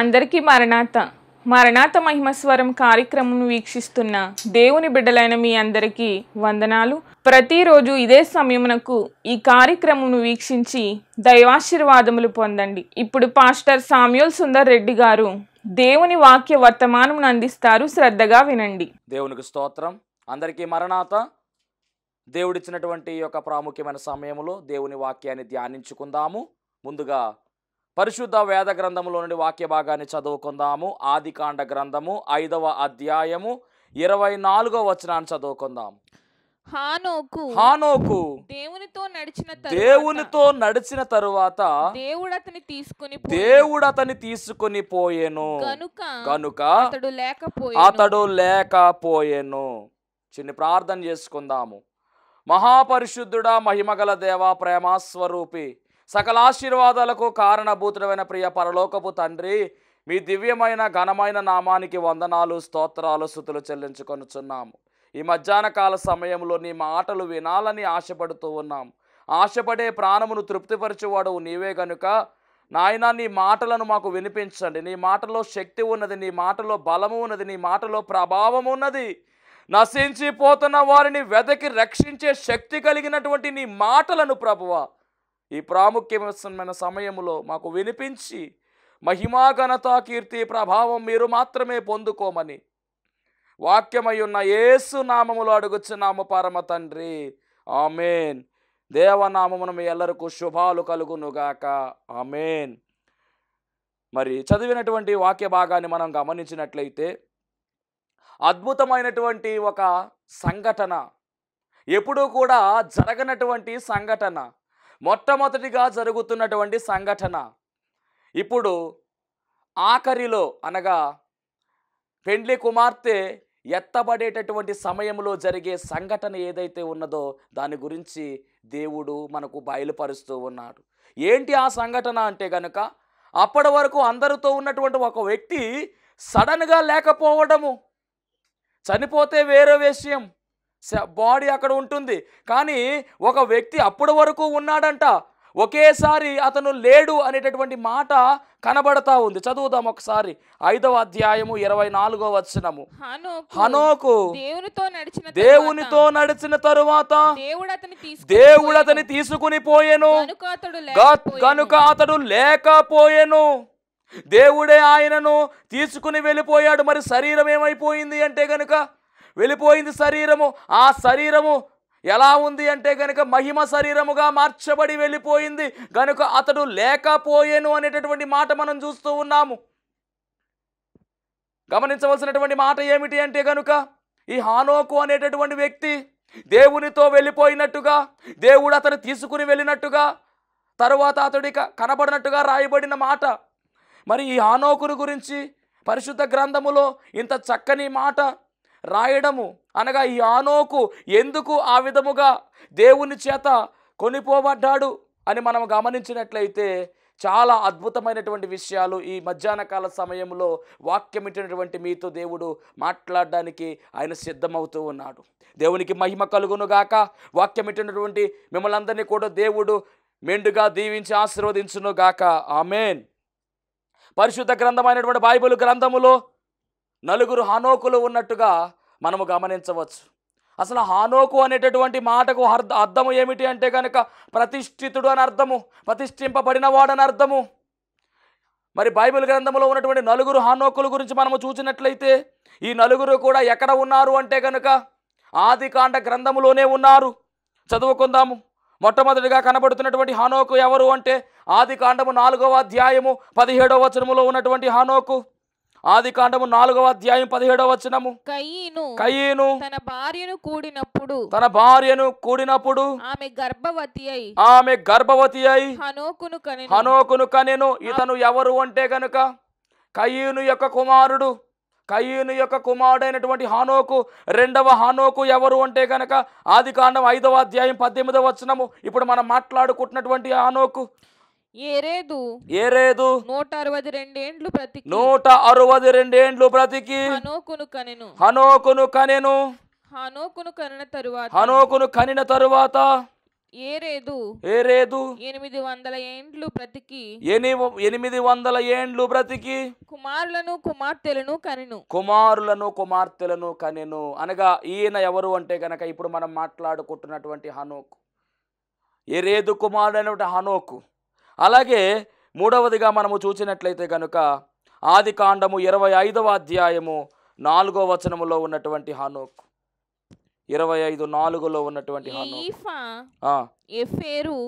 అందరికీ మరణాత మహిమస్వరం కార్యక్రమం వీక్షిస్తున్న దేవుని బిడ్డలైన మీ అందరికీ వందనాలు. ప్రతిరోజు ఇదే సమయమునకు ఈ కార్యక్రమం వీక్షించి దైవాశీర్వాదములు పొందండి. ఇప్పుడు పాస్టర్ సామ్యూల్ సుందర్ రెడ్డి గారు దేవుని వాక్య వర్తమానం అందిస్తారు. శ్రద్ధగా వినండి. దేవునికి స్తోత్రం. అందరికీ మరణాత. దేవుడిచ్చినటువంటి యొక్క ప్రాముఖ్యమైన సమయంలో దేవుని వాక్యాన్ని ధ్యానించుకుందాము. ముందుగా పరిశుద్ధ వేద గ్రంథములో నుండి వాక్య భాగాన్ని చదువుకుందాము. ఆదికాండ గ్రంథము 5వ అధ్యాయము 24వ వచనాన్ని చదువుకుందాం. హానోకు దేవునితో నడిచిన తరువాత దేవుడు అతని తీసుకుని పోయెను గనుక అతడు లేకపోయెను. చిన్న ప్రార్థన చేసుకుందాము. మహాపరిశుద్ధుడా, మహిమగల దేవా, ప్రేమస్వరూపి, సకల ఆశీర్వాదాలకు కారణభూతుడమైన ప్రియ పరలోకపు తండ్రి, మీ దివ్యమైన ఘనమైన నామానికి వందనాలు, స్తోత్రాలు, స్తుతులు చెల్లించుకొనుచున్నాము. ఈ మధ్యాహ్న కాల సమయంలో నీ మాటలు వినాలని ఆశపడుతూ ఉన్నాం. ఆశపడే ప్రాణమును తృప్తిపరచువాడు నీవే గనుక నాయన, నీ మాటలను మాకు వినిపించండి. నీ మాటలో శక్తి ఉన్నది, నీ మాటలో బలము ఉన్నది, నీ మాటలో ప్రభావం ఉన్నది. నశించిపోతున్న వారిని వెదకి రక్షించే శక్తి కలిగినటువంటి నీ మాటలను ప్రభువా ఈ ప్రాముఖ్యమైన సమయంలో మాకు వినిపించి మహిమా, ఘనత, కీర్తి, ప్రభావం మీరు మాత్రమే పొందుకోమని వాక్యమై ఉన్న యేసు నామములో అడుగుచున్నాము పరమ తండ్రి, ఆమెన్. దేవనామమున మీ ఎల్లరకు శుభాలు కలుగునుగాక, ఆమెన్. మరి చదివినటువంటి వాక్య భాగాన్ని మనం గమనించినట్లయితే అద్భుతమైనటువంటి ఒక సంఘటన, ఎప్పుడూ కూడా జరగనటువంటి సంఘటన, మొట్టమొదటిగా జరుగుతున్నటువంటి సంఘటన. ఇప్పుడు ఆఖరిలో అనగా పెండ్లి కుమార్తె ఎత్తబడేటటువంటి సమయంలో జరిగే సంఘటన ఏదైతే ఉన్నదో దాని గురించి దేవుడు మనకు బయలుపరుస్తూ ఉన్నాడు. ఏంటి ఆ సంఘటన అంటే గనుక, అప్పటి వరకు అందరితో ఉన్నటువంటి ఒక వ్యక్తి సడన్గా లేకపోవడము. చనిపోతే వేరే విషయం, బాడీ అక్కడ ఉంటుంది, కానీ ఒక వ్యక్తి అప్పటి వరకు ఉన్నాడంట, ఒకేసారి అతను లేడు అనేటటువంటి మాట కనబడతా ఉంది. చదువుదాం ఒకసారి. 5వ అధ్యాయము 24వ వచనము. హనోకు దేవునితో నడిచిన తరువాత దేవుడు అతని తీసుకుని పోయెను గనుక అతడు లేకపోయెను. దేవుడే ఆయనను తీసుకుని వెళ్ళిపోయాడు. మరి శరీరం ఏమైపోయింది అంటే గనుక, వెళ్ళిపోయింది శరీరము. ఆ శరీరము ఎలా ఉంది అంటే గనుక మహిమ శరీరముగా మార్చబడి వెళ్ళిపోయింది. గనుక అతడు లేకపోయేను అనేటటువంటి మాట మనం చూస్తూ ఉన్నాము. గమనించవలసినటువంటి మాట ఏమిటి అంటే గనుక, ఈ హానోకు అనేటటువంటి వ్యక్తి దేవునితో వెళ్ళిపోయినట్టుగా, దేవుడు అతను తీసుకుని వెళ్ళినట్టుగా, తరువాత అతడికి కనబడినట్టుగా రాయబడిన మాట. మరి ఈ హానోకుని గురించి పరిశుద్ధ గ్రంథములో ఇంత చక్కని మాట రాయడము అనగా, ఈ హానోకు ఎందుకు ఆ విధముగా దేవుని చేత కొనిపోబడ్డాడు అని మనం గమనించినట్లయితే చాలా అద్భుతమైనటువంటి విషయాలు ఈ మధ్యాహ్న కాల సమయంలో వాక్యం ఇచ్చినటువంటి మీతో దేవుడు మాట్లాడడానికి ఆయన సిద్ధమవుతూ ఉన్నాడు. దేవునికి మహిమ కలుగునుగాక. వాక్యం ఇచ్చినటువంటి మిమ్మల్ని అందరినీ కూడా దేవుడు మెండుగా దీవించి ఆశీర్వదించునుగాక, ఆమెన్. పరిశుద్ధ గ్రంథమైనటువంటి బైబిల్ గ్రంథములో 4 హానోకులు ఉన్నట్టుగా మనము గమనించవచ్చు. అసలు హానోకు అనేటటువంటి మాటకు అర్థము ఏమిటి అంటే కనుక ప్రతిష్ఠితుడు అని అర్థము, ప్రతిష్ఠింపబడినవాడు అని అర్థము. మరి బైబిల్ గ్రంథంలో ఉన్నటువంటి 4 హానోకుల గురించి మనము చూసినట్లయితే ఈ 4 కూడా ఎక్కడ ఉన్నారు అంటే కనుక ఆదికాండ గ్రంథములోనే ఉన్నారు. చదువుకుందాము. మొట్టమొదటిగా కనబడుతున్నటువంటి హానోకు ఎవరు అంటే ఆదికాండము 4వ అధ్యాయము 17వ వచనములో ఉన్నటువంటి హానోకు. ఆదికాండము 4వ అధ్యాయం 17వ వచనము. కయీను తన భార్యను కూడినప్పుడు ఆమె గర్భవతి అయి హనోకును కనెను. ఇతను ఎవరు అంటే గనుక కయీను యొక్క కుమారుడు. కయీను యొక్క కుమారుడైనటువంటి హానోకు. 2వ హానోకు ఎవరు అంటే కనుక ఆదికాండం 5వ అధ్యాయం 18వ వచనము. ఇప్పుడు మనం మాట్లాడుకుంటున్నటువంటి హానోకు ఏరేదు 162 ఏండ్లు బ్రతికి హనోకును కనెను. హనోకును కనిన తరువాత ఏరేదు ఏరేదు 800 ఏండ్లు బ్రతికి 800 ఏండ్లు బ్రతికి కుమారులను కుమార్తెలను కనెను. అనగా ఈయన ఎవరు అంటే గనక ఇప్పుడు మనం మాట్లాడుకుంటున్నటువంటి హనోకు, ఏరేదు కుమారుడైనటువంటి హనోకు. అలాగే మూడవదిగా మనము చూసినట్లయితే కనుక ఆది కాండము 25వ అధ్యాయము 4వ వచనములో ఉన్నటువంటి హనోకు, 25:4లో ఉన్నటువంటి ఎఫేరు,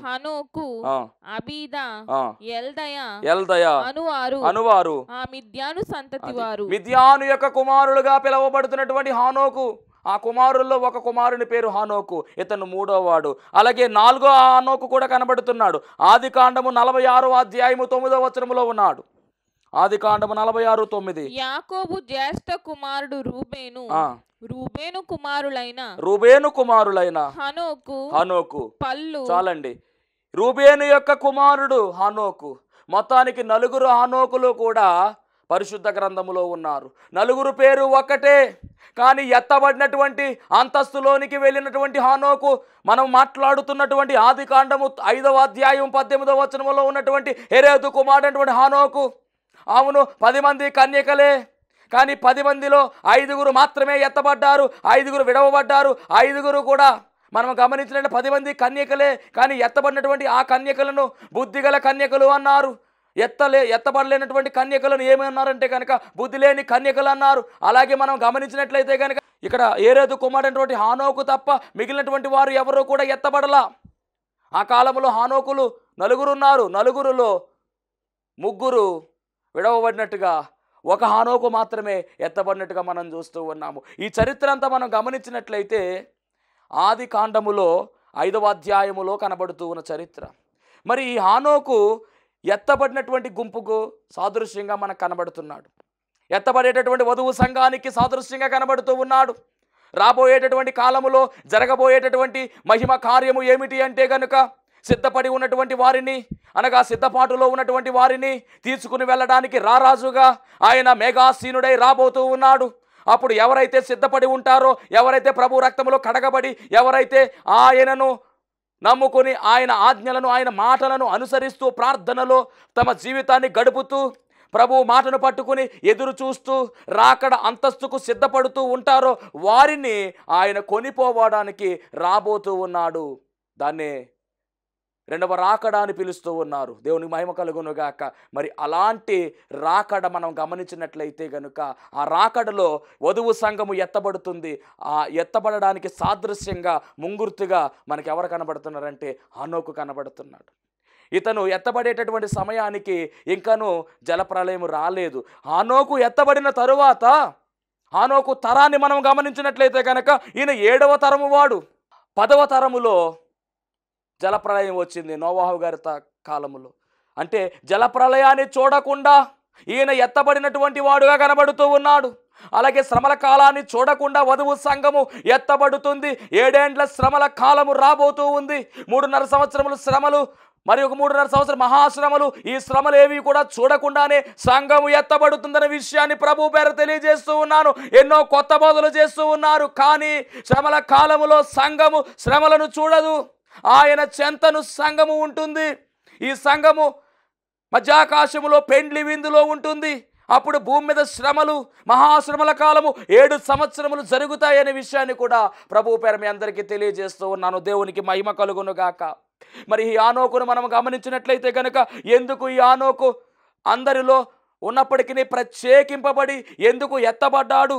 హనోకు, అబీదా, ఎల్దయా అనువారు మిద్యాను యొక్క కుమారులుగా పిలువబడుతున్నటువంటి హనోకు. ఆ కుమారుల్లో ఒక కుమారుని పేరు హనోకు, ఇతను 3వ వాడు. అలాగే 4వ హనోకు కూడా కనబడుతున్నాడు. ఆది కాండము 46వ అధ్యాయము 9వ వచనములో ఉన్నాడు. ఆది కాండము 46:9. యాకోబు జ్యేష్ఠ కుమారుడు రూబేను కుమారులైన హనోకు పల్లు. చాలండి, రూబేను యొక్క కుమారుడు హనోకు. మొత్తానికి 4 హనోకులు కూడా పరిశుద్ధ గ్రంథములో ఉన్నారు. 4 పేరు ఒక్కటే, కానీ ఎత్తబడినటువంటి అంతస్తులోనికి వెళ్ళినటువంటి హనోకు మనం మాట్లాడుతున్నటువంటి ఆది కాండము 5వ అధ్యాయం 18వ వచనములో ఉన్నటువంటి ఏరేదు కుమారుడైనటువంటి హనోకు. అవును, 10 మంది కన్యకలే, కానీ 10 మందిలో 5 మాత్రమే ఎత్తబడ్డారు, 5 విడవబడ్డారు. 5 కూడా మనం గమనించినట్టు 10 మంది కన్యకలే, కానీ ఎత్తబడినటువంటి ఆ కన్యకలను బుద్ధిగల కన్యకలు అన్నారు. ఎత్తబడలేనటువంటి కన్యకలను ఏమన్నారంటే కనుక బుద్ధి లేని కన్యకలు అన్నారు. అలాగే మనం గమనించినట్లయితే కనుక ఇక్కడ ఏరేదు కుమారుడైనటువంటి హనోకు తప్ప మిగిలినటువంటి వారు ఎవరు కూడా ఎత్తబడలా. ఆ కాలంలో హనోకులు 4 ఉన్నారు. 4లో 3 విడవబడినట్టుగా, ఒక హనోకు మాత్రమే ఎత్తబడినట్టుగా మనం చూస్తూ ఉన్నాము. ఈ చరిత్ర అంతా మనం గమనించినట్లయితే ఆది కాండములో 5వ అధ్యాయములో కనబడుతూ ఉన్న చరిత్ర. మరి ఈ హనోకు ఎత్తబడినటువంటి గుంపుకు సాదృశ్యంగా మనకు కనబడుతున్నాడు. ఎత్తబడేటటువంటి వధువు సంఘానికి సాదృశ్యంగా కనబడుతూ ఉన్నాడు. రాబోయేటటువంటి కాలములో జరగబోయేటటువంటి మహిమ కార్యము ఏమిటి అంటే కనుక సిద్ధపడి ఉన్నటువంటి వారిని, అనగా సిద్ధపాటులో ఉన్నటువంటి వారిని తీసుకుని వెళ్ళడానికి రారాజుగా ఆయన మేఘాసీనుడై రాబోతూ ఉన్నాడు. అప్పుడు ఎవరైతే సిద్ధపడి ఉంటారో, ఎవరైతే ప్రభు రక్తములో కడగబడి, ఎవరైతే ఆయనను నమ్ముకొని ఆయన ఆజ్ఞలను, ఆయన మాటలను అనుసరిస్తూ ప్రార్థనలో తమ జీవితాన్ని గడుపుతూ ప్రభు మాటను పట్టుకుని ఎదురు చూస్తూ రాకడ అంతస్తుకు సిద్ధపడుతూ ఉంటారో వారిని ఆయన కొనిపోవడానికి రాబోతూ ఉన్నాడు. దాన్నే రెండవ రాకడ అని పిలుస్తూ ఉన్నారు. దేవునికి మహిమ కలుగును గాక. మరి అలాంటి రాకడ మనం గమనించినట్లయితే కనుక ఆ రాకడలో వధువు సంఘము ఎత్తబడుతుంది. ఆ ఎత్తబడడానికి సాదృశ్యంగా ముంగుర్తుగా మనకి ఎవరు కనబడుతున్నారంటే హనోకు కనబడుతున్నాడు. ఇతను ఎత్తబడేటటువంటి సమయానికి ఇంకనూ జలప్రలయం రాలేదు. హనోకు ఎత్తబడిన తరువాత హనోకు తరాన్ని మనం గమనించినట్లయితే కనుక ఈయన 7వ తరము వాడు. 10వ తరములో జలప్రలయం వచ్చింది నోవాహు గారి కాలములో. అంటే జలప్రలయాన్ని చూడకుండా ఈయన ఎత్తబడినటువంటి వాడుగా కనబడుతూ ఉన్నాడు. అలాగే శ్రమల కాలాన్ని చూడకుండా వధువు సంఘము ఎత్తబడుతుంది. 7 ఏండ్ల శ్రమల కాలము రాబోతూ ఉంది. 3.5 సంవత్సరములు శ్రమలు, మరి ఒక 3.5 సంవత్సరం మహాశ్రమలు. ఈ శ్రమలు ఏవి కూడా చూడకుండానే సంఘము ఎత్తబడుతుందనే విషయాన్ని ప్రభు పేరు తెలియజేస్తూ ఉన్నాను. ఎన్నో కొత్త బోధలు చేస్తూ ఉన్నారు, కానీ శ్రమల కాలములో సంఘము శ్రమలను చూడదు. ఆయన చెంతను సంఘము ఉంటుంది. ఈ సంఘము మధ్యాకాశములో పెండ్లి విందులో ఉంటుంది. అప్పుడు భూమి మీద శ్రమలు, మహాశ్రమల కాలము 7 సంవత్సరములు జరుగుతాయనే విషయాన్ని కూడా ప్రభు పేరు మీ అందరికీ తెలియజేస్తూ ఉన్నాను. దేవునికి మహిమ కలుగును గాక. మరి ఈ హనోకును మనం గమనించినట్లయితే కనుక ఎందుకు ఈ హనోకు అందరిలో ఉన్నప్పటికీ ప్రత్యేకింపబడి ఎందుకు ఎత్తబడ్డాడు?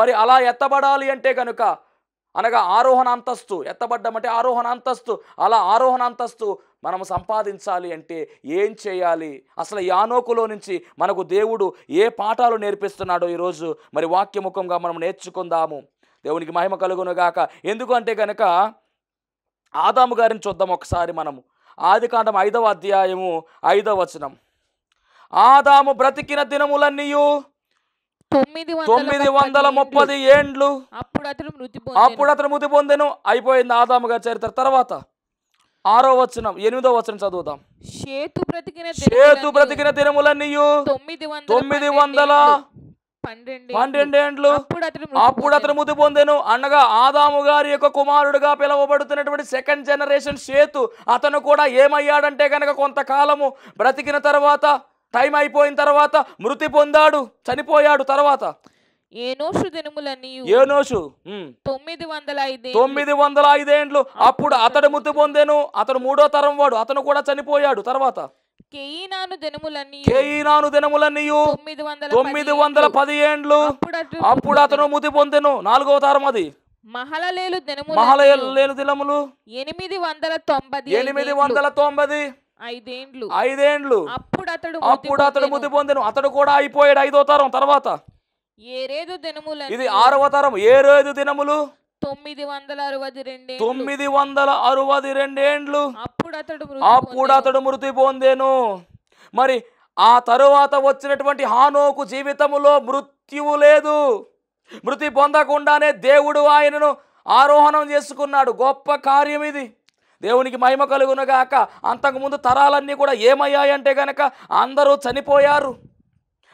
మరి అలా ఎత్తబడాలి అంటే కనుక అనగా ఆరోహణ అంతస్తు, ఎత్తబడ్డమంటే ఆరోహణ అంతస్తు. అలా ఆరోహణ అంతస్తు మనం సంపాదించాలి అంటే ఏం చేయాలి? అసలు ఈ హనోకులో నుంచి మనకు దేవుడు ఏ పాఠాలు నేర్పిస్తున్నాడో ఈరోజు మరి వాక్యముఖంగా మనం నేర్చుకుందాము. దేవునికి మహిమ కలుగును గాక. ఎందుకంటే కనుక ఆదాము గారిని చూద్దాం ఒకసారి మనము. ఆది కాండం 5వ అధ్యాయము 5వ వచనం. ఆదాము బ్రతికిన దినములన్నీయు 930 ఏండ్లు. అప్పుడు అతను మృతి పొందెను. అయిపోయింది ఆదాము గారి చరిత్ర. తర్వాత 6వ వచనం, 8వ వచనం చదువుదాం. షేతు బ్రతికిన దినములన్నీయు 912 12 ఏండ్లు అప్పుడు అతను మృతి పొందెను. అనగా ఆదాము గారి యొక్క కుమారుడుగా పిలువబడుతున్నటువంటి సెకండ్ జనరేషన్ షేతు అతను కూడా ఏమయ్యాడంటే కనుక కొంతకాలము బ్రతికిన తర్వాత టైం అయిపోయిన తర్వాత మృతి పొందాడు, చనిపోయాడు. తర్వాత ఏనోషు దినములన్నీయు ఏనోషు 905 ఏండ్లు అప్పుడు అతడు మృతి పొందెను. అతడు 3వ తరం వాడు, అతను కూడా చనిపోయాడు. తర్వాత కేయినాను దినములన్నీయు 910 ఏండ్లు అప్పుడు అతను మృతి పొందెను. 4వ తరం అది. మహలలేలు దినములు 895 ఏండ్లు అప్పుడు అతడు మృతి పొందెను. అతడు కూడా అయిపోయాడు, 5వ తరం. తర్వాత ఇది 6వ తరం. ఏరేదు దినములు 962 ఏండ్లు అప్పుడు అతడు మృతి పొందెను. మరి ఆ తరువాత వచ్చినటువంటి హానోకు జీవితములో మృత్యువు లేదు. మృతి పొందకుండానే దేవుడు ఆయనను ఆరోహణం చేసుకున్నాడు. గొప్ప కార్యం ఇది. దేవునికి మహిమ కలుగునుగాక. అంతకుముందు తరాలన్నీ కూడా ఏమయ్యాయంటే గనక అందరూ చనిపోయారు.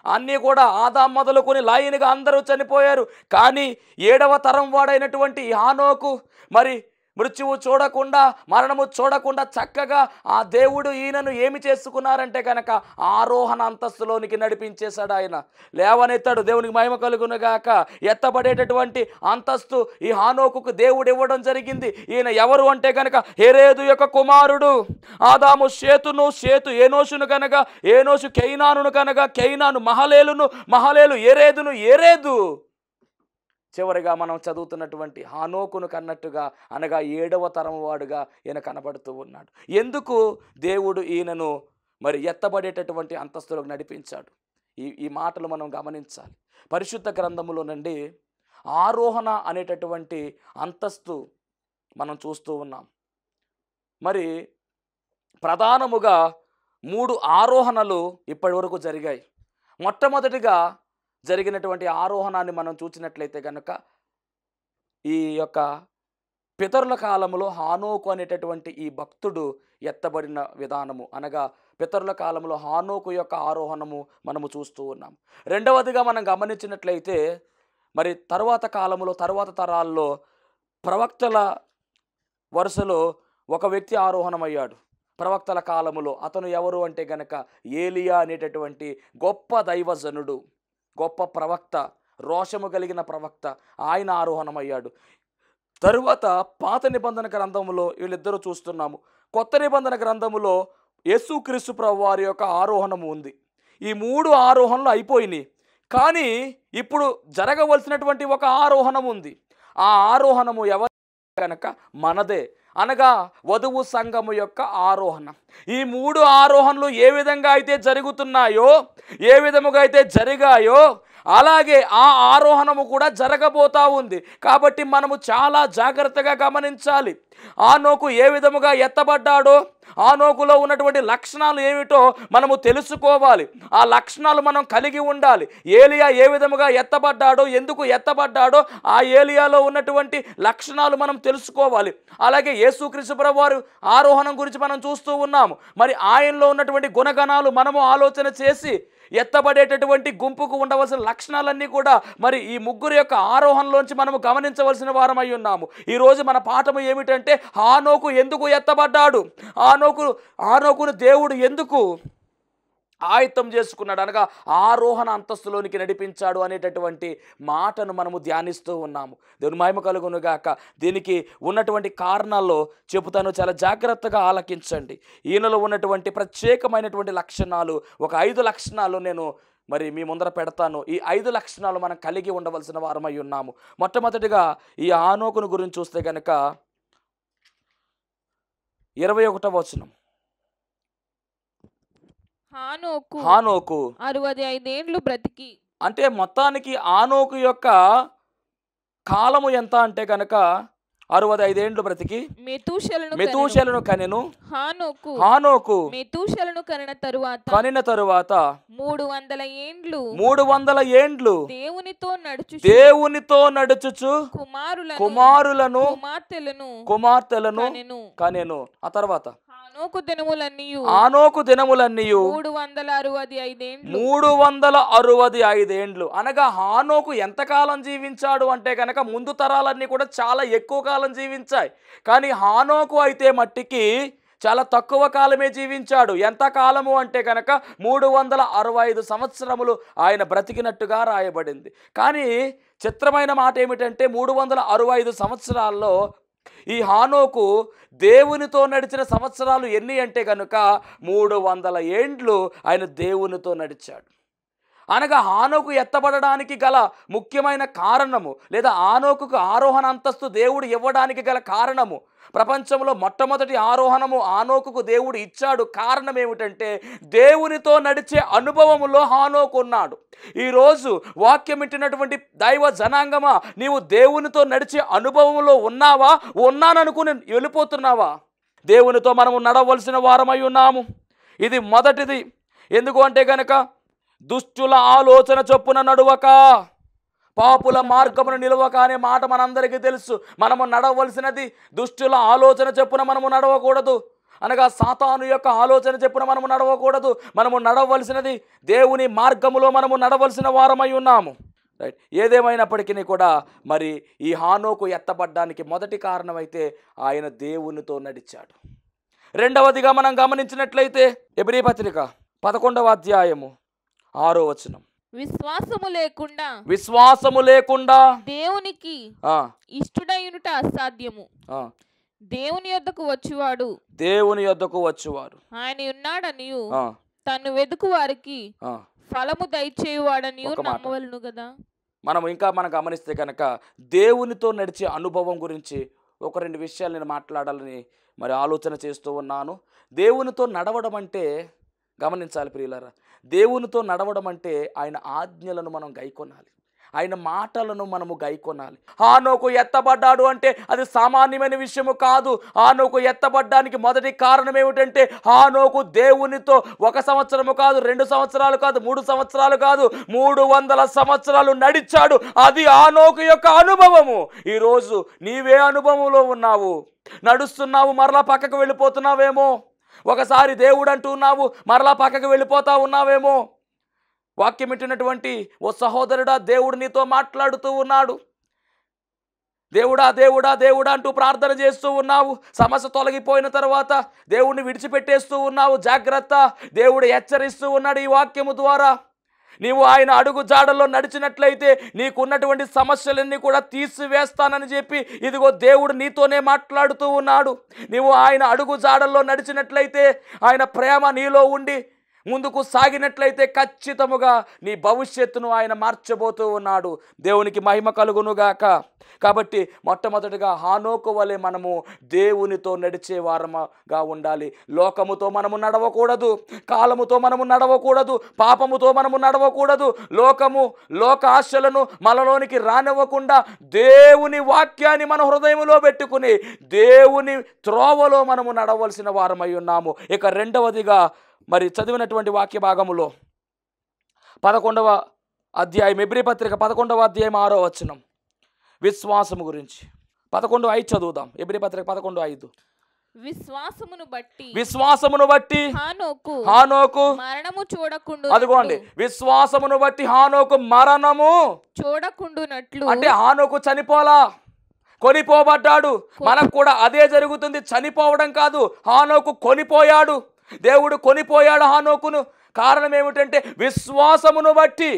అన్నీ కూడా ఆదాం మొదలుకొని లైన్గా అందరూ చనిపోయారు. కానీ 7వ తరం వాడైనటువంటి హానోకు మరి మృత్యువు చూడకుండా, మరణము చూడకుండా చక్కగా ఆ దేవుడు ఈయనను ఏమి చేసుకున్నారంటే కనుక ఆరోహణ అంతస్తులోనికి నడిపించేశాడు. ఆయన లేవనెత్తాడు. దేవునికి మహిమ కలుగునుగాక. ఎత్తబడేటటువంటి అంతస్తు ఈ హానోకుకు దేవుడు ఇవ్వడం జరిగింది. ఈయన ఎవరు అంటే కనుక హెరేదు యొక్క కుమారుడు. ఆదాము షేతు ఏనోషును కనుక ఏనోషు కెయినానును కనుక కెయినాను మహలేలును, మహలేలు ఏరేదు చివరిగా మనం చదువుతున్నటువంటి హానోకును కన్నట్టుగా, అనగా 7వ తరం వాడుగా ఈయన కనబడుతూ ఉన్నాడు. ఎందుకు దేవుడు ఈయనను మరి ఎత్తబడేటటువంటి అంతస్తులకు నడిపించాడు? ఈ మాటలు మనం గమనించాలి. పరిశుద్ధ గ్రంథములో నుండి ఆరోహణ అనేటటువంటి అంతస్తు మనం చూస్తూ ఉన్నాం. మరి ప్రధానముగా 3 ఆరోహణలు ఇప్పటి వరకు జరిగాయి. మొట్టమొదటిగా జరిగినటువంటి ఆరోహణాన్ని మనం చూసినట్లయితే కనుక ఈ యొక్క పితరుల కాలంలో హానోకు అనేటటువంటి ఈ భక్తుడు ఎత్తబడిన విధానము, అనగా పితరుల కాలంలో హానోకు యొక్క ఆరోహణము మనము చూస్తూ ఉన్నాం. రెండవదిగా మనం గమనించినట్లయితే మరి తరువాత కాలంలో, తరువాత తరాల్లో ప్రవక్తల వరుసలో ఒక వ్యక్తి ఆరోహణమయ్యాడు. ప్రవక్తల కాలములో అతను ఎవరు అంటే గనక ఏలియా అనేటటువంటి గొప్ప దైవజనుడు, గొప్ప ప్రవక్త, రోషము కలిగిన ప్రవక్త. ఆయన ఆరోహణమయ్యాడు. తరువాత పాత నిబంధన గ్రంథములో వీళ్ళిద్దరూ చూస్తున్నాము. కొత్త నిబంధన గ్రంథములో యేసుక్రీస్తు ప్రభువు వారి యొక్క ఆరోహణము ఉంది. ఈ 3 ఆరోహణలు అయిపోయినాయి. కానీ ఇప్పుడు జరగవలసినటువంటి ఒక ఆరోహణం ఉంది. ఆ ఆరోహణము ఎవరు కనుక మనదే, అనగా వధువు సంఘము యొక్క ఆరోహణ. ఈ 3 ఆరోహణలు ఏ విధంగా అయితే జరుగుతున్నాయో, ఏ విధముగా అయితే జరిగాయో, అలాగే ఆ ఆరోహణము కూడా జరగబోతా ఉంది. కాబట్టి మనము చాలా జాగ్రత్తగా గమనించాలి. హానోకు ఏ విధముగా ఎత్తబడ్డాడో, హానోకులో ఉన్నటువంటి లక్షణాలు ఏమిటో మనము తెలుసుకోవాలి. ఆ లక్షణాలు మనం కలిగి ఉండాలి. ఏలియా ఏ విధముగా ఎత్తబడ్డాడో, ఎందుకు ఎత్తబడ్డాడో ఆ ఏలియాలో ఉన్నటువంటి లక్షణాలు మనం తెలుసుకోవాలి. అలాగే యేసుక్రీస్తు ప్రభువారు ఆరోహణం గురించి మనం చూస్తూ ఉన్నాము. మరి ఆయనలో ఉన్నటువంటి గుణగణాలు మనము ఆలోచన చేసి ఎత్తబడేటటువంటి గుంపుకు ఉండవలసిన లక్షణాలన్నీ కూడా మరి ఈ 3 యొక్క ఆరోహణలోంచి మనము గమనించవలసిన వారమై ఉన్నాము. ఈరోజు మన పాఠము ఏమిటంటే హానోకు ఎందుకు ఎత్తబడ్డాడు, హానోకును దేవుడు ఎందుకు ఆయత్తం చేసుకున్నాడు, అనగా ఆరోహణ అంతస్తులోనికి నడిపించాడు అనేటటువంటి మాటను మనము ధ్యానిస్తూ ఉన్నాము. దేవుని మహిమ కలుగునుగాక. దీనికి ఉన్నటువంటి కారణాల్లో చెబుతాను, చాలా జాగ్రత్తగా ఆలకించండి. ఈయనలో ఉన్నటువంటి ప్రత్యేకమైనటువంటి లక్షణాలు, ఒక 5 లక్షణాలు నేను మరి మీ ముందర పెడతాను. ఈ 5 లక్షణాలు మనం కలిగి ఉండవలసిన వారమై ఉన్నాము. మొట్టమొదటిగా ఈ హానోకును గురించి చూస్తే కనుక 21వ వచనం. హానోకు 65 ఏండ్లు బ్రతికి, అంటే మొత్తానికి హానోకు యొక్క కాలము ఎంత అంటే కనుక 65 ఏండ్లు బ్రతికి మెతూషెలను కనెను. హానోకు మెతూషెలను కనిన తరువాత 300 ఏండ్లు దేవునితో నడుచుచు కుమారులను కుమార్తెలను కనెను. ఆ తర్వాత హానోకు దినములన్నీయు 365 ఏండ్లు. అనగా హానోకు ఎంతకాలం జీవించాడు అంటే కనుక ముందు తరాలన్నీ కూడా చాలా ఎక్కువ కాలం జీవించాయి. కానీ హానోకు అయితే మట్టికి చాలా తక్కువ కాలమే జీవించాడు. ఎంత కాలము అంటే కనుక 365 సంవత్సరములు ఆయన బ్రతికినట్టుగా రాయబడింది. కానీ చిత్రమైన మాట ఏమిటంటే 365 సంవత్సరాల్లో ఈ హానోకు దేవునితో నడిచిన సంవత్సరాలు ఎన్ని అంటే కనుక 300 ఏండ్లు ఆయన దేవునితో నడిచాడు. అనగా హానోకు ఎత్తబడడానికి గల ముఖ్యమైన కారణము, లేదా హానోకుకు ఆరోహణ అంతస్తు దేవుడు ఇవ్వడానికి గల కారణము, ప్రపంచంలో మొట్టమొదటి ఆరోహణము హానోకుకు దేవుడు ఇచ్చాడు. కారణం ఏమిటంటే దేవునితో నడిచే అనుభవములో హానోకు ఉన్నాడు. ఈరోజు వాక్యం వింటున్నటువంటి దైవ జనాంగమా, నీవు దేవునితో నడిచే అనుభవంలో ఉన్నావా? ఉన్నాననుకుని వెళ్ళిపోతున్నావా? దేవునితో మనము నడవలసిన వారమై ఉన్నాము. ఇది మొదటిది. ఎందుకు అంటే కనుక దుష్టుల ఆలోచన చొప్పున నడువక, పాపుల మార్గమును నిలవక అనే మాట మనందరికీ తెలుసు. మనము నడవలసినది దుష్టుల ఆలోచన చొప్పున మనము నడవకూడదు. అనగా సాతాను యొక్క ఆలోచన చొప్పున మనము నడవకూడదు. మనము నడవలసినది దేవుని మార్గములో మనము నడవలసిన వారమై ఉన్నాము. రైట్. ఏదేమైనప్పటికీ కూడా మరి ఈ హానోకు ఎత్తబడ్డానికి మొదటి కారణమైతే ఆయన దేవునితో నడిచాడు. రెండవదిగా మనం గమనించినట్లయితే హెబ్రీ పత్రిక 11వ అధ్యాయము 6వ వచనం, విశ్వాసము లేకుండా దేవునికి ఇష్టడైనట అసాధ్యము. దేవుని యొద్దకు వచ్చువాడు ఆయన ఉన్నాడనియు తను వెదుకు వారికి ఫలము దయచేయువాడనియు నమ్మవలెను కదా. మనం గమనిస్తే కనుక దేవునితో నడిచే అనుభవం గురించి ఒక రెండు విషయాలు నేను మాట్లాడాలని మరి ఆలోచన చేస్తూ ఉన్నాను. దేవునితో నడవడం అంటే గమనించాలి ప్రియులారా, దేవునితో నడవడం అంటే ఆయన ఆజ్ఞలను మనం గైకొనాలి, ఆయన మాటలను మనము గైకొనాలి. హానోకు ఎత్తబడ్డాడు అంటే అది సామాన్యమైన విషయము కాదు. హానోకు ఎత్తబడ్డానికి మొదటి కారణం ఏమిటంటే హానోకు దేవునితో 1 సంవత్సరము కాదు, 2 సంవత్సరాలు కాదు, 3 సంవత్సరాలు కాదు, 300 సంవత్సరాలు నడిచాడు. అది హానోకు యొక్క అనుభవము. ఈరోజు నీవే అనుభవంలో ఉన్నావు? నడుస్తున్నావు, మరలా పక్కకు వెళ్ళిపోతున్నావేమో. ఒకసారి దేవుడు అంటున్నావు, మరలా పక్కకు వెళ్ళిపోతా ఉన్నావేమో. వాక్యం వింటున్నటువంటి ఓ సహోదరుడా, దేవుడు నీతో మాట్లాడుతూ ఉన్నాడు. దేవుడా దేవుడా దేవుడా అంటూ ప్రార్థన చేస్తూ ఉన్నావు. సమస్య తొలగిపోయిన తర్వాత దేవుడిని విడిచిపెట్టేస్తూ ఉన్నావు. జాగ్రత్త, దేవుడు హెచ్చరిస్తూ ఉన్నాడు ఈ వాక్యము ద్వారా. నీవు ఆయన అడుగు జాడల్లో నడిచినట్లయితే నీకున్నటువంటి సమస్యలన్నీ కూడా తీసివేస్తానని చెప్పి ఇదిగో దేవుడు నీతోనే మాట్లాడుతూ ఉన్నాడు. నీవు ఆయన అడుగు జాడల్లో నడిచినట్లయితే, ఆయన ప్రేమ నీలో ఉండి ముందుకు సాగినట్లయితే ఖచ్చితముగా నీ భవిష్యత్తును ఆయన మార్చబోతూ ఉన్నాడు. దేవునికి మహిమ కలుగునుగాక. కాబట్టి మొట్టమొదటిగా హానోకు వలె మనము దేవునితో నడిచే వారముగా ఉండాలి. లోకముతో మనము నడవకూడదు, కాలముతో మనము నడవకూడదు, పాపముతో మనము నడవకూడదు. లోక ఆశలను మనలోనికి రానివ్వకుండా దేవుని వాక్యాన్ని మన హృదయంలో పెట్టుకుని దేవుని త్రోవలో మనము నడవలసిన వారమై ఉన్నాము. ఇక రెండవదిగా మరి చదివినటువంటి వాక్య భాగములో 11వ అధ్యాయం, హెబ్రీ పత్రిక 11వ అధ్యాయం 6వ వచనం, విశ్వాసము గురించి 11:5 చదువుదాం. హెబ్రీ పత్రిక 11:5. విశ్వాసమును బట్టి హానోకు మరణము చూడకుండు. అదిగోండి, విశ్వాసమును బట్టి హానోకు మరణము చూడకుండునట్లు. అంటే హానోకు చనిపోలా, కొనిపోబడ్డాడు. మనకు కూడా అదే జరుగుతుంది. చనిపోవడం కాదు, హానోకు కొనిపోయాడు. దేవుడు కొనిపోయాడు హానోకును. కారణం ఏమిటంటే విశ్వాసమును బట్టి.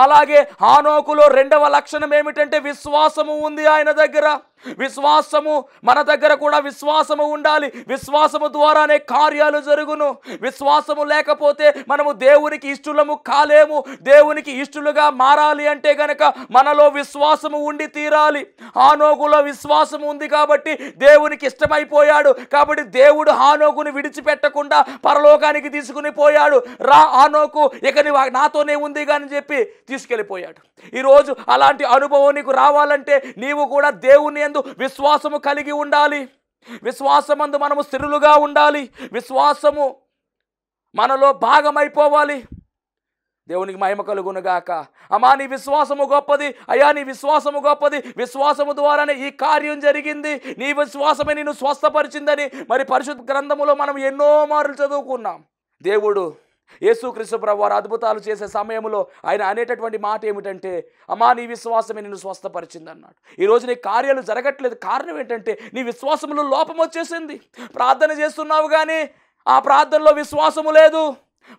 అలాగే హానోకులో రెండవ లక్షణం ఏమిటంటే విశ్వాసము ఉంది ఆయన దగ్గర. విశ్వాసము మన దగ్గర కూడా విశ్వాసము ఉండాలి. విశ్వాసము ద్వారానే కార్యాలు జరుగును. విశ్వాసము లేకపోతే మనము దేవునికి ఇష్టలము కాలేము. దేవునికి ఇష్టలుగా మారాలి అంటే గనక మనలో విశ్వాసము ఉండి తీరాలి. హానోకులో విశ్వాసము ఉంది కాబట్టి దేవునికి ఇష్టమైపోయాడు. కాబట్టి దేవుడు హానోకుని విడిచిపెట్టకుండా పరలోకానికి తీసుకుని పోయాడు. రా హానోకు, ఇక నాతోనే ఉంది కానీ చెప్పి తీసుకెళ్ళిపోయాడు. ఈరోజు అలాంటి అనుభవం నీకు రావాలంటే నీవు కూడా దేవుని యందు విశ్వాసము కలిగి ఉండాలి. విశ్వాసమందు మనము స్థిరులుగా ఉండాలి. విశ్వాసము మనలో భాగమైపోవాలి. దేవునికి మహిమ కలుగునుగాక. అమ్మా నీ విశ్వాసము గొప్పది, అయ్యా నీ విశ్వాసము గొప్పది, విశ్వాసము ద్వారానే ఈ కార్యం జరిగింది, నీ విశ్వాసమే నిన్ను స్వస్థపరిచిందని మరి పరిశుద్ధ గ్రంథములో మనం ఎన్నో మార్లు చదువుకున్నాం. దేవుడు యేసుక్రీస్తు ప్రభువారు అద్భుతాలు చేసే సమయంలో ఆయన అనేటటువంటి మాట ఏమిటంటే, అమ్మా నీ విశ్వాసమే నిన్ను స్వస్థపరిచింది అన్నాడు. ఈరోజు నీ కార్యాలు జరగట్లేదు, కారణం ఏంటంటే నీ విశ్వాసంలో లోపం వచ్చేసింది. ప్రార్థన చేస్తున్నావు కానీ ఆ ప్రార్థనలో విశ్వాసము లేదు,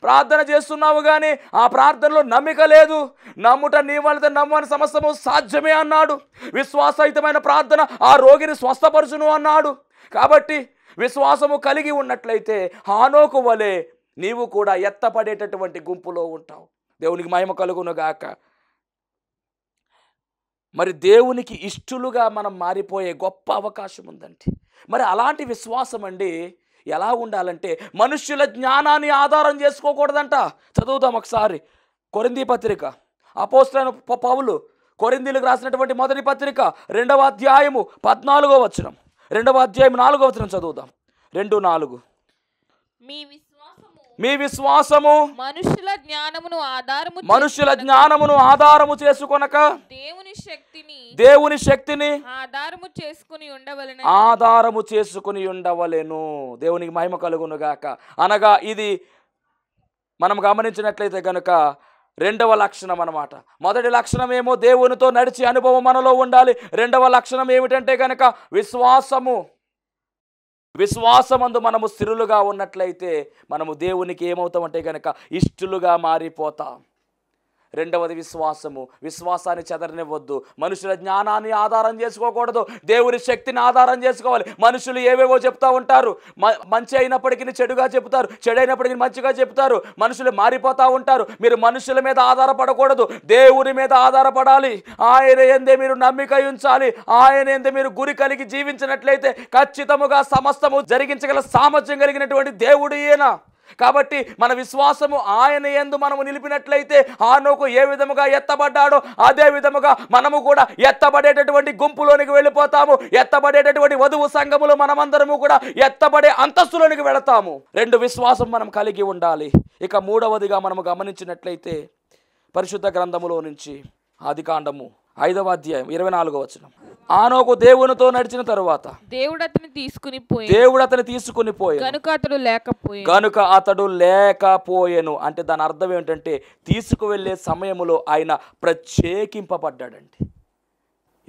ప్రార్థన చేస్తున్నావు కానీ ఆ ప్రార్థనలో నమ్మిక లేదు. నమ్ముట నీ వలన నమ్మని సమస్తము సాధ్యమే అన్నాడు. విశ్వాసయుతమైన ప్రార్థన ఆ రోగిని స్వస్థపరచును అన్నాడు. కాబట్టి విశ్వాసము కలిగి ఉన్నట్లయితే హానోకు వలె నీవు కూడా ఎత్తపడేటటువంటి గుంపులో ఉంటావు. దేవునికి మహిమ కలుగునుగాక. మరి దేవునికి ఇష్టలుగా మనం మారిపోయే గొప్ప అవకాశం ఉందండి. మరి అలాంటి విశ్వాసం అండి ఎలా ఉండాలంటే మనుష్యుల జ్ఞానాన్ని ఆధారం చేసుకోకూడదంట. చదువుదాం ఒకసారి కొరింథీ పత్రిక. అపోస్తలుడైన పౌలు కొరింథీలకు రాసినటువంటి మొదటి పత్రిక 2వ అధ్యాయము 14వ వచనం, 2వ అధ్యాయం 4వ వచనం చదువుదాం. 2:4 మీ విశ్వాసము మనుషుల జ్ఞానమును ఆధారము చేసుకొనక దేవుని శక్తిని ఆధారము చేసుకుని ఉండవలెను. దేవునికి మహిమ కలుగునుగాక. అనగా ఇది మనం గమనించినట్లయితే కనుక రెండవ లక్షణం అన్నమాట. మొదటి లక్షణం ఏమో దేవునితో నడిచి అనుభవం మనలో ఉండాలి. రెండవ లక్షణం ఏమిటంటే కనుక విశ్వాసమందు మనము స్థిరులుగా ఉన్నట్లయితే మనము దేవునికి ఏమవుతామంటే కనుక ఇష్టలుగా మారిపోతాం. రెండవది విశ్వాసాన్ని చెదరనివ్వద్దు. మనుషుల జ్ఞానాన్ని ఆధారం చేసుకోకూడదు, దేవుని శక్తిని ఆధారం చేసుకోవాలి. మనుషులు ఏవేవో చెప్తా ఉంటారు, మంచి అయినప్పటికీ చెడుగా చెప్తారు, చెడైనప్పటికీ మంచిగా చెప్తారు. మనుషులు మారిపోతూ ఉంటారు. మీరు మనుషుల మీద ఆధారపడకూడదు, దేవుని మీద ఆధారపడాలి. ఆయన యందే మీరు నమ్మిక ఉంచాలి. ఆయన యందే మీరు గురి కలిగి జీవించినట్లయితే ఖచ్చితముగా సమస్తము జరిగించగల సామర్థ్యం కలిగినటువంటి దేవుడు ఈయన. కాబట్టి మన విశ్వాసము ఆయన యందు మనము నిలిపినట్లయితే హానోకు ఏ విధముగా ఎత్తబడ్డాడో అదే విధముగా మనము కూడా ఎత్తబడేటటువంటి గుంపులోనికి వెళ్ళిపోతాము. ఎత్తబడేటటువంటి వధువు సంఘములో మనమందరము కూడా ఎత్తబడే అంతస్తులోనికి వెళతాము. రెండు విశ్వాసం మనం కలిగి ఉండాలి. ఇక మూడవదిగా మనము గమనించినట్లయితే పరిశుద్ధ గ్రంథములో నుంచి ఆదికాండము 5వ అధ్యాయం 24వ వచనం. హానోకు దేవునితో నడిచిన తరువాత దేవుడు అతని తీసుకుని పోయి గనుక అతడు లేకపోయెను. అంటే దాని అర్థం ఏమిటంటే తీసుకువెళ్ళే సమయంలో ఆయన ప్రత్యేకింపబడ్డాడండి.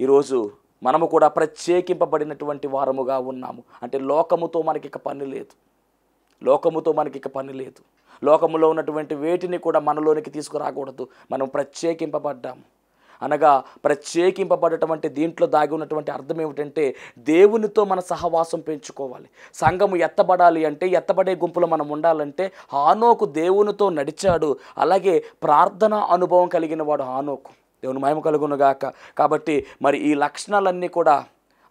ఈరోజు మనము కూడా ప్రత్యేకింపబడినటువంటి వారముగా ఉన్నాము. అంటే లోకముతో మనకి ఇక పని లేదు. లోకములో ఉన్నటువంటి వేటిని కూడా మనలోనికి తీసుకురాకూడదు. మనం ప్రత్యేకింపబడ్డాము. అనగా ప్రత్యేకింపబడటం అంటే దీంట్లో దాగి ఉన్నటువంటి అర్థం ఏమిటంటే దేవునితో మన సహవాసం పెంచుకోవాలి. సంఘము ఎత్తబడాలి అంటే, ఎత్తబడే గుంపులో మనం ఉండాలంటే హానోకు దేవునితో నడిచాడు. అలాగే ప్రార్థన అనుభవం కలిగిన వాడు హానోకు. దేవుని మహిమ కలుగునుగాక. కాబట్టి మరి ఈ లక్షణాలన్నీ కూడా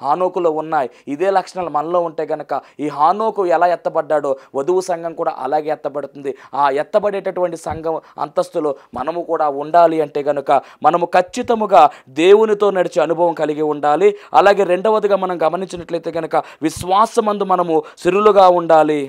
హానోకులో ఉన్నాయి. ఇదే లక్షణాలు మనలో ఉంటే కనుక ఈ హానోకు ఎలా ఎత్తబడ్డాడో వధువు సంఘం కూడా అలాగే ఎత్తబడుతుంది. ఆ ఎత్తబడేటటువంటి సంఘం అంతస్తులో మనము కూడా ఉండాలి అంటే కనుక మనము ఖచ్చితముగా దేవునితో నడిచే అనుభవం కలిగి ఉండాలి. అలాగే రెండవదిగా మనం గమనించినట్లయితే కనుక విశ్వాసమందు మనము స్థిరులుగా ఉండాలి.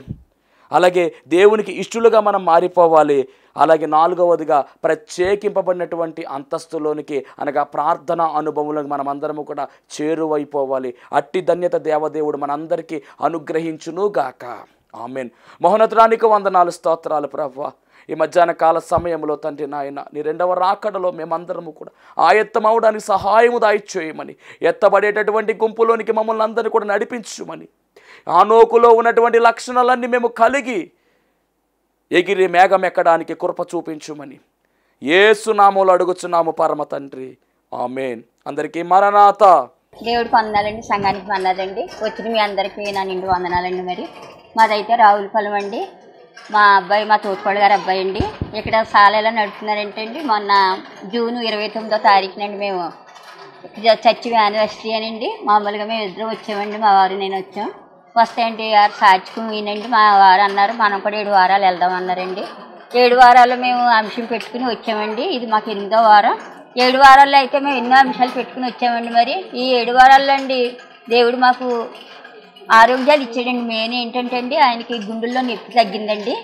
అలాగే దేవునికి ఇష్టలుగా మనం మారిపోవాలి. అలాగే నాలుగవదిగా ప్రత్యేకింపబడినటువంటి అంతస్తులోనికి అనగా ప్రార్థన అనుభవంలోకి మనమందరము కూడా చేరువైపోవాలి. అట్టి ధన్యత దేవదేవుడు మనందరికీ అనుగ్రహించునుగాక. ఆమెన్. మహోన్నతుడానికి వందనాలు, స్తోత్రాలు ప్రభువా. ఈ మధ్యాహ్న కాల సమయంలో తండ్రి నాయన నీ రెండవ రాకడలో మేమందరము కూడా ఆయత్తమవడానికి సహాయము దాయిచేయమని, ఎత్తబడేటటువంటి గుంపులోనికి మమ్మల్ని అందరినీ కూడా నడిపించుమని, హానోకులో ఉన్నటువంటి లక్షణాలన్నీ మేము కలిగి ఎగిరి మేఘం ఎక్కడానికి కృప చూపించుమని యేసు నామములో అడుగుచున్నాము పరమ తండ్రి. ఆమెన్. అందరికీ మరణాత. దేవుడికి వందనాలండి, సంఘానికి వందనాలండి. వచ్చిన మీ అందరికీ నా నిండు వందనాలండి. మరి మాదైతే రావులపాలెం అండి. మా అబ్బాయి, మా తోటికోళ్ళ గారి అబ్బాయి అండి. ఇక్కడ సాలలో నడుపుతున్నారంటండి. మొన్న జూన్ 29వ తారీఖునండి మేము చర్చి యానివర్సరీ అనండి. మామూలుగా మేము ఇద్దరు వచ్చామండి, మా వారు నేను వచ్చాం. వస్తాయండి సాక్షికునండి. మా వారు అన్నారు మనం కూడా 7 వారాలు వెళ్దామన్నారండి. 7 వారాలు మేము అంశం పెట్టుకుని వచ్చామండి. ఇది మాకు 8వ వారం. 7 వారాల్లో అయితే మేము ఎన్నో అంశాలు పెట్టుకుని వచ్చామండి. మరి ఈ 7 వారాల్లో అండి దేవుడు మాకు ఆరోగ్యాలు ఇచ్చాడండి. మెయిన్ ఏంటంటే అండి ఆయనకి గుండెల్లో నొప్పి తగ్గిందండి.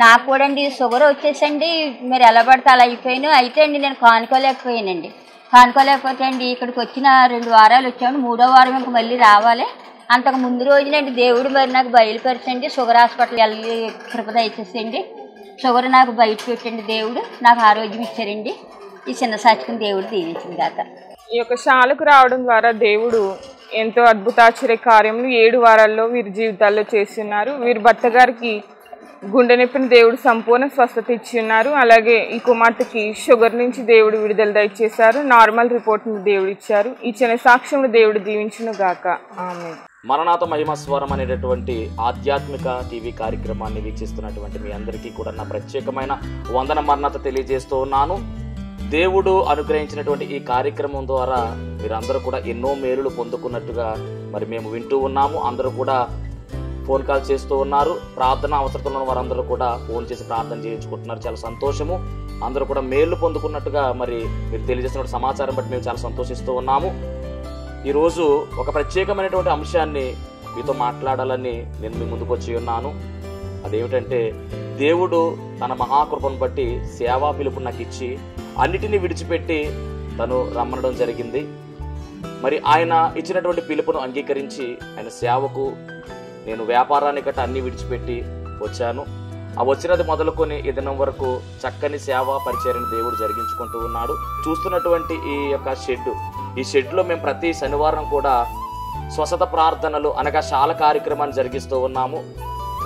నాకు కూడా అండి షుగర్ వచ్చేసండి, మీరు ఎలా పడితే అలా అయిపోయాను. అయితే అండి నేను కానుకోలేకపోయానండి. కానుకోలేకపోతే అండి ఇక్కడికి వచ్చిన 2 వారాలు వచ్చామండి, 3వ వారం ఇంక మళ్ళీ రావాలి. అంతకు ముందు రోజునండి దేవుడు మరి నాకు బయలుపరిచండి, షుగర్ హాస్పిటల్ వెళ్ళి కృప దయచేసండి. షుగర్ నాకు బయట పెట్టండి దేవుడు, నాకు ఆరోగ్యం ఇచ్చారండి. ఈ చిన్న సాక్షిని దేవుడు దీవించింది కాక. ఈ యొక్క శాలకు రావడం ద్వారా దేవుడు ఎంతో అద్భుతాశ్చర్య కార్యములు 7 వారాల్లో వీరి జీవితాల్లో చేస్తున్నారు. వీరి భర్త గారికి గుండె నొప్పిని దేవుడు సంపూర్ణ స్వస్థత ఇచ్చి ఉన్నారు. అలాగే ఈ కుమార్తెకి షుగర్ నుంచి దేవుడు విడుదల దయచేశారు. నార్మల్ రిపోర్ట్ని దేవుడు ఇచ్చారు. ఇచ్చిన సాక్ష్యములు దేవుడు దీవించును గాక. ఆమేన్. మరణాత మహిమస్వరం అనేటటువంటి ఆధ్యాత్మిక టీవీ కార్యక్రమాన్ని వీక్షిస్తున్నటువంటి మీ అందరికీ కూడా నా ప్రత్యేకమైన వందన మరణాత తెలియజేస్తూ ఉన్నాను. దేవుడు అనుగ్రహించినటువంటి ఈ కార్యక్రమం ద్వారా మీరందరూ కూడా ఎన్నో మేలులు పొందుకున్నట్టుగా మరి మేము వింటూ ఉన్నాము. అందరూ కూడా ఫోన్ కాల్ చేస్తూ ఉన్నారు. ప్రార్థన అవసరతలో ఉన్న వారందరూ కూడా ఫోన్ చేసి ప్రార్థన చేయించుకుంటున్నారు. చాలా సంతోషము. అందరూ కూడా మేలు పొందుకున్నట్టుగా మరి మీరు తెలియజేసిన సమాచారం బట్టి మేము చాలా సంతోషిస్తూ ఉన్నాము. ఈరోజు ఒక ప్రత్యేకమైనటువంటి అంశాన్ని మీతో మాట్లాడాలని నేను మీ ముందుకు వచ్చి ఉన్నాను. అదేమిటంటే, దేవుడు తన మహాకృపను బట్టి సేవా పిలుపు నాకు ఇచ్చి అన్నిటినీ విడిచిపెట్టి తను రమ్మనడం జరిగింది. మరి ఆయన ఇచ్చినటువంటి పిలుపును అంగీకరించి ఆయన సేవకు నేను వ్యాపారాన్ని గట్ట అన్ని విడిచిపెట్టి వచ్చాను. ఆ వచ్చినది మొదలుకొని ఈ దినం వరకు చక్కని సేవా పరిచర్యను దేవుడు జరిగించుకుంటూ ఉన్నాడు. చూస్తున్నటువంటి ఈ యొక్క ఈ షెడ్లో మేము ప్రతి శనివారం కూడా స్వస్థత ప్రార్థనలు అనగా శాల కార్యక్రమాన్ని జరిగిస్తూ ఉన్నాము.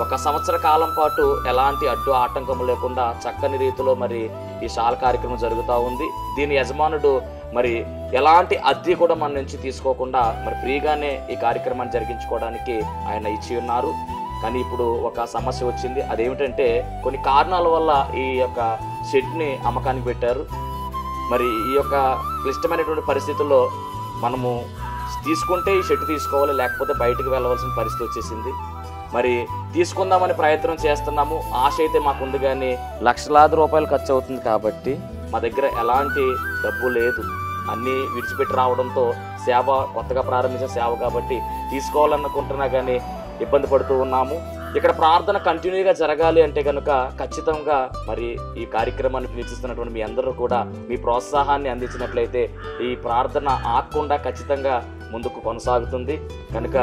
1 సంవత్సర కాలం పాటు ఎలాంటి అడ్డు ఆటంకం లేకుండా చక్కని రీతిలో మరి ఈ శాల కార్యక్రమం జరుగుతూ ఉంది. దీని యజమానుడు మరి ఎలాంటి అద్దె కూడా మన నుంచి తీసుకోకుండా మరి ఫ్రీగానే ఈ కార్యక్రమాన్ని జరిగించుకోవడానికి ఆయన ఇచ్చి ఉన్నారు. కానీ ఇప్పుడు ఒక సమస్య వచ్చింది. అదేమిటంటే, కొన్ని కారణాల వల్ల ఈ యొక్క షెడ్ని అమ్మకానికి పెట్టారు. మరి ఈ యొక్క క్లిష్టమైనటువంటి పరిస్థితుల్లో మనము తీసుకుంటే ఈ షెడ్ తీసుకోవాలి, లేకపోతే బయటకు వెళ్ళవలసిన పరిస్థితి వచ్చేసింది. మరి తీసుకుందామని ప్రయత్నం చేస్తున్నాము. ఆశ అయితే మాకుంది, కానీ లక్షలాది రూపాయలు ఖర్చు అవుతుంది. కాబట్టి మా దగ్గర ఎలాంటి డబ్బు లేదు. అన్నీ విడిచిపెట్టి రావడంతో సేవ కొత్తగా ప్రారంభించిన సేవ కాబట్టి తీసుకోవాలనుకుంటున్నా కానీ ఇబ్బంది పడుతూ ఉన్నాము. ఇక్కడ ప్రార్థన కంటిన్యూగా జరగాలి అంటే కనుక ఖచ్చితంగా మరి ఈ కార్యక్రమాన్ని వీక్షిస్తున్నటువంటి మీ అందరూ కూడా మీ ప్రోత్సాహాన్ని అందించినట్లయితే ఈ ప్రార్థన ఆగకుండా ఖచ్చితంగా ముందుకు కొనసాగుతుంది. కనుక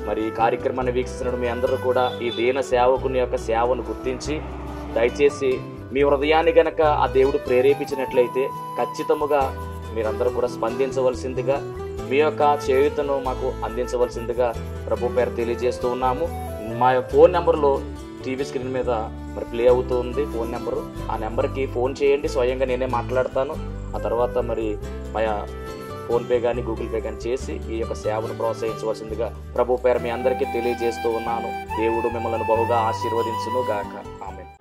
మరి ఈ కార్యక్రమాన్ని వీక్షిస్తున్న మీ అందరూ కూడా ఈ దీన సేవకుని యొక్క సేవను గుర్తించి దయచేసి మీ హృదయాన్ని గనక ఆ దేవుడు ప్రేరేపించినట్లయితే ఖచ్చితముగా మీరందరూ కూడా స్పందించవలసిందిగా, మీ యొక్క చేయూతను మాకు అందించవలసిందిగా ప్రభు పేరు తెలియజేస్తూ ఉన్నాము. మా ఫోన్ నెంబర్లో టీవీ స్క్రీన్ మీద మరి ప్లే అవుతుంది ఫోన్ నెంబరు. ఆ నెంబర్కి ఫోన్ చేయండి, స్వయంగా నేనే మాట్లాడతాను. ఆ తర్వాత మరి మా ఫోన్పే కానీ గూగుల్ పే కానీ చేసి ఈ యొక్క సేవను ప్రోత్సహించవలసిందిగా ప్రభు పేరు మీ అందరికీ తెలియజేస్తూ ఉన్నాను. దేవుడు మిమ్మల్ని బహుగా ఆశీర్వదించును గాక. ఆమేన్.